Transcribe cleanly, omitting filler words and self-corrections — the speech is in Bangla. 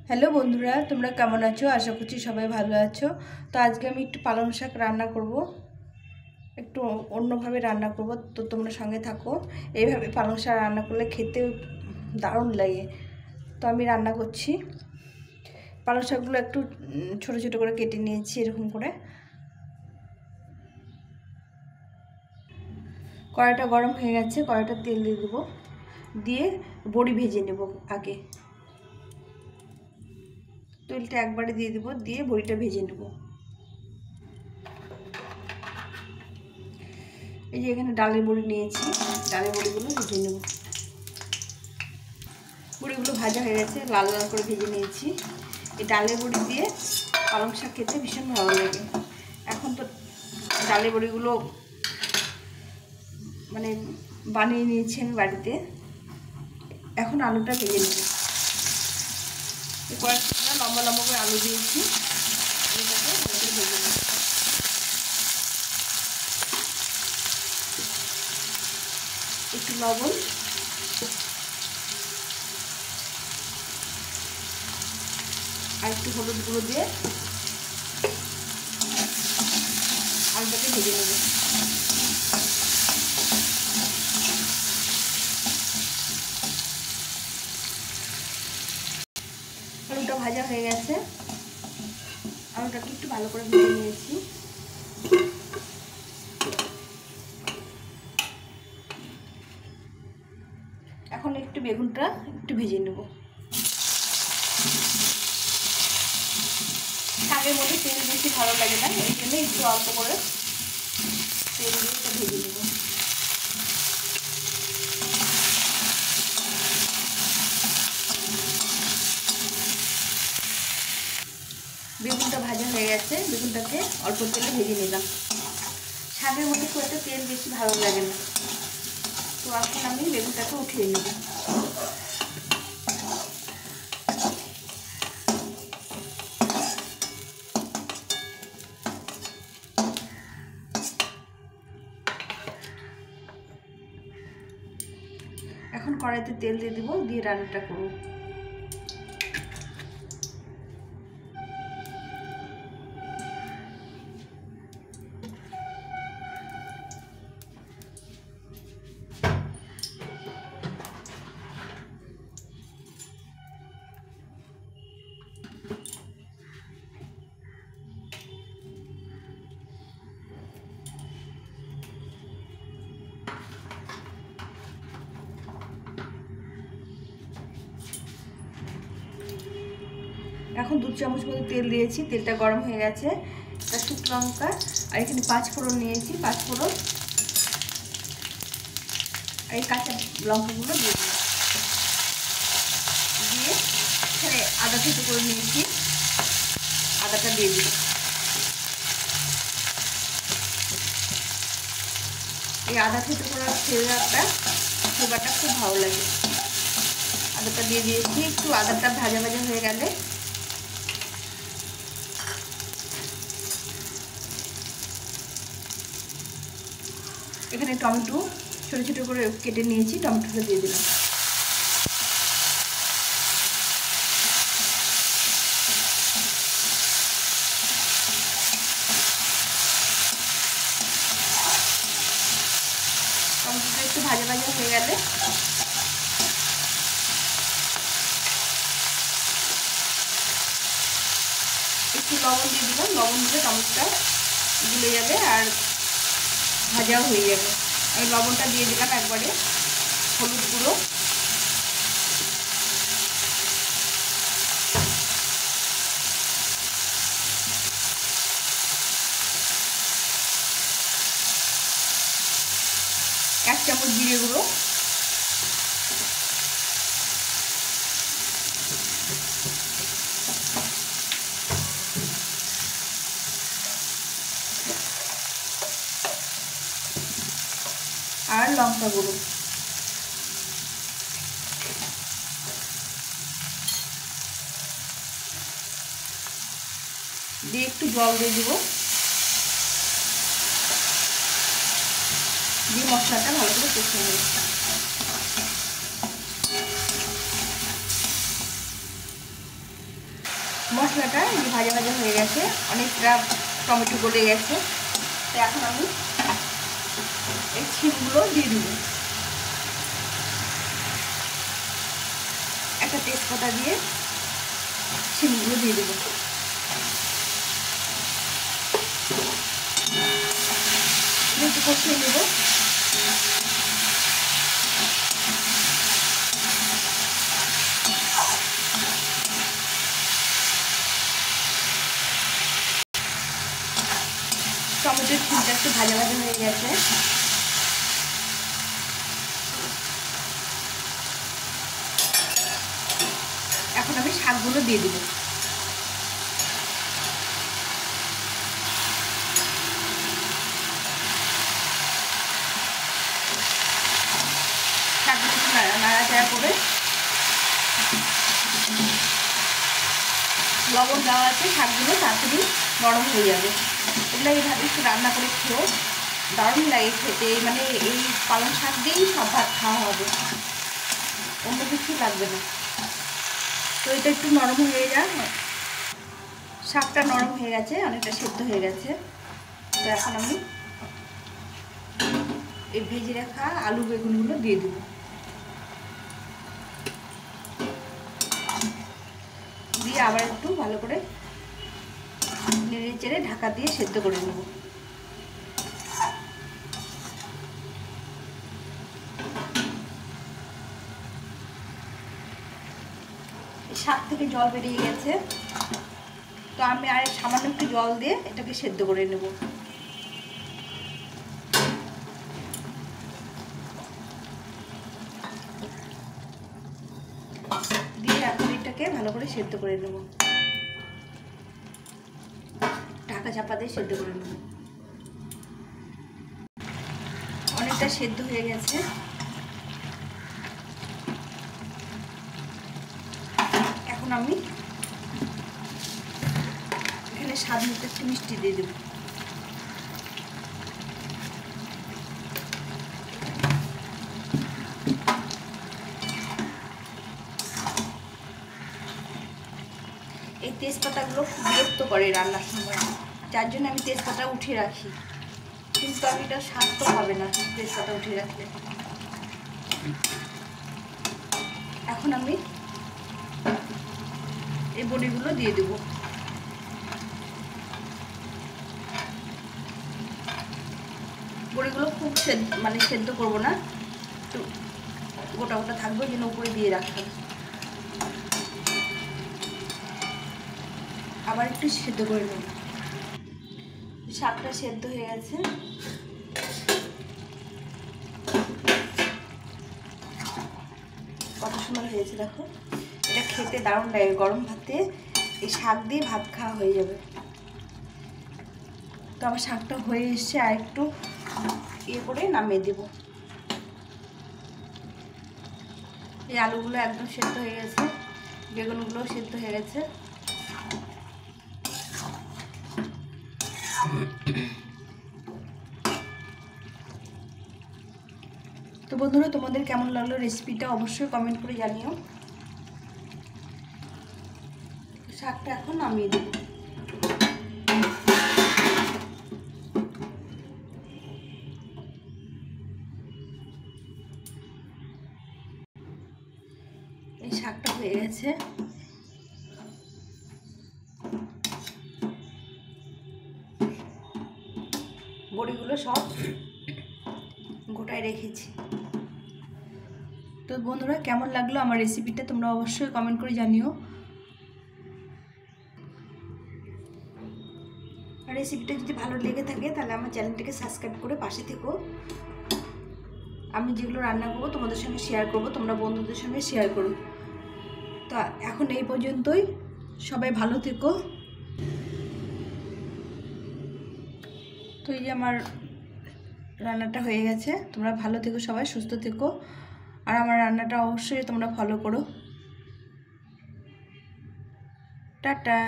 হ্যালো বন্ধুরা, তোমরা কেমন আছো? আশা করছি সবাই ভালো আছো। তো আজকে আমি একটু পালং শাক রান্না করব, একটু অন্যভাবে রান্না করব। তো তোমরা সঙ্গে থাকো। এইভাবে পালং শাক রান্না করলে খেতে দারুণ লাগে। তো আমি রান্না করছি। পালং শাকগুলো একটু ছোটো ছোটো করে কেটে নিয়েছি এরকম করে। কড়াইটা গরম হয়ে গেছে, কড়াইটা তেল দিয়ে দেবো, দিয়ে বড়ি ভেজে নেব আগে। তেলটা একবারে দিয়ে দেবো, দিয়ে বড়িটা ভেজে নেব। এই যে এখানে ডালের বড়ি নিয়েছি, ডালের বড়িগুলো ভেজে নেব। বড়িগুলো ভাজা হয়ে গেছে, লাল লাল করে ভেজে নিয়েছি। এই ডালের বড়ি দিয়ে পালং শাক খেতে ভীষণ ভালো লাগে। এখন তো ডালের বড়িগুলো মানে বানিয়ে নিয়েছি আমি বাড়িতে। এখন আলুটা ভেজে নেব। কয়েকটা লম্বা লম্বা করে আলু দিয়েছি, আলুটাকে ভেজে নেব। একটু লবণ, আর একটু হলুদ গুঁড়ো দিয়ে আলুটাকে ভেজে নেব। আলুটা ভাজা হয়ে গেছে, আলুটাকে একটু ভালো করে ভেজে নিয়েছি। এখন একটু বেগুনটা একটু ভেজে নেব। শাকের মধ্যে তেল বেশি ভালো লাগে না, এই জন্য একটু অল্প করে তেল দিয়ে এটা ভেজে নেব। বেগুনটা ভাজা হয়ে গেছে, বেগুনটাকে অল্প তেলে ভেজে নিলাম। শাকের মধ্যে খুব একটা তেল বেশি ভালো লাগে না। তো এখন আমি বেগুনটাকে উঠিয়ে নেব। এখন কড়াইতে তেল দিয়ে দেবো, দিয়ে রান্নাটা করব। এখন 2 চামচ মতো তেল দিয়েছি, তেলটা গরম হয়ে গেছে। একটা শুকনো লঙ্কা আর এখানে 5 ফোড়ন নিয়েছি, 5 ফোড়ন আর এই কাঁচা লঙ্কাগুলো দিয়ে দিই। দিয়ে এখানে আদা থেতো করে নিয়েছি, আদাটা দিয়ে দিই। এই আদা থেতো করার ফ্লেভারটা খুব ভালো লাগে। আদাটা দিয়ে দিয়েছি, একটু আদাটা ভাজা ভাজা হয়ে গেলে এখানে টমেটো ছোটো ছোটো করে কেটে নিয়েছি, টমেটোটা দিয়ে দিলাম। টমেটোটা একটু ভাজা ভাজা হয়ে গেলে একটু লবণ দিয়ে দিলাম। লবণ দিলে টমেটোটা গুলে যাবে আর ভাজাও হয়ে যাবে। আমি লবণটা দিয়ে দিলাম একবারে। হলুদ গুঁড়ো, এক চামচ জিরে গুঁড়ো, আর লঙ্কা গুঁড়ো। দিয়ে একটু জল দিয়ে দিব, দিয়ে মশলাটা ভালো করে কষিয়ে নেব। মশলাটা ভাজা ভাজা হয়ে গেছে, অনেকটা টমেটো গলে গেছে। তো এখন আমি এই শিমগুলো দিয়ে দেব, একটা তেজপাতা দিয়ে শিমগুলো দিয়ে দেবো। একটু কষিয়ে নেব। টমেটোর শিমটা একটু ভাজা ভাজা হয়ে গেছে। এখন আমি শাকগুলো দিয়ে দেবো। শাকগুলো একটু নাড়াচাড়া করে, লবণ দেওয়া আছে, শাকগুলো তাড়াতাড়ি নরম হয়ে যাবে। এগুলো এইভাবে একটু রান্না করে খেয়েও দারুণ লাগে খেতে। মানে এই পালং শাক দিয়েই সব ভাত খাওয়া হবে, অন্য কিছু লাগবে না। তো এটা একটু নরম হয়ে যায়, শাকটা নরম হয়ে গেছে, অনেকটা সেদ্ধ হয়ে গেছে। তো এখন আমি এই ভেজে রাখা আলু বেগুনগুলো দিয়ে দেবো। দিয়ে আবার একটু ভালো করে নেড়ে চেড়ে ঢাকা দিয়ে সেদ্ধ করে নেব। শাক থেকে জল বেরিয়ে গেছে, তো আমি আর সামান্য একটু জল দিয়ে এটাকে সেদ্ধ করে নেব। দিয়ে এখন এটাকে ভালো করে সেদ্ধ করে নেব, ঢাকা চাপা দিয়ে সেদ্ধ করে নেব। অনেকটা সেদ্ধ হয়ে গেছে। এখন আমি এখানে স্বাদ মতো একটু মিষ্টি দিয়ে দেব। এই তেজপাতাগুলো খুব বিরক্ত করে রান্নার সময়, যার জন্য আমি তেজপাতা উঠিয়ে রাখি, কিন্তু আমি এটা স্বাদ তো হবে না তেজপাতা উঠিয়ে রাখলে। এখন আমি এই বড়িগুলো দিয়ে দেব। বড়িগুলো খুব সেদ্ধ করবো না, একটু গোটা গোটা থাকবে, যেন উপরে দিয়ে রাখলাম। আবার একটু সেদ্ধ করে নেব। শাকটা সেদ্ধ হয়ে গেছে। কত সুন্দর হয়েছে দেখো। এটা খেতে দারুণ লাগে, গরম ভাতে এই শাক দিয়ে ভাত খাওয়া হয়ে যাবে। তো আমার শাকটা হয়ে এসছে, আর একটু ইয়ে করে নামিয়ে দেব। এই আলুগুলো একদম সেদ্ধ হয়ে গেছে, বেগুনগুলোও সেদ্ধ হয়ে গেছে। তো বন্ধুরা, তোমাদের কেমন লাগলো রেসিপিটা অবশ্যই কমেন্ট করে জানিও। শাকটা এখন নামিয়ে দেব। এই শাকটা হয়ে গেছে। বড়িগুলো সব গোটায় রেখেছি। তো বন্ধুরা, কেমন লাগলো আমার রেসিপিটা তোমরা অবশ্যই কমেন্ট করে জানিও। রেসিপিটা যদি ভালো লেগে থাকে তাহলে আমার চ্যানেলটাকে সাবস্ক্রাইব করে পাশে থেকো। আমি যেগুলো রান্না করবো তোমাদের সঙ্গে শেয়ার করব, তোমরা বন্ধুদের সঙ্গে শেয়ার করো। তো এখন এই পর্যন্তই, সবাই ভালো থেকো। তো এই যে আমার রান্নাটা হয়ে গেছে, তোমরা ভালো থেকো, সবাই সুস্থ থেকো, আর আমার রান্নাটা অবশ্যই তোমরা ফলো করো। টাটা।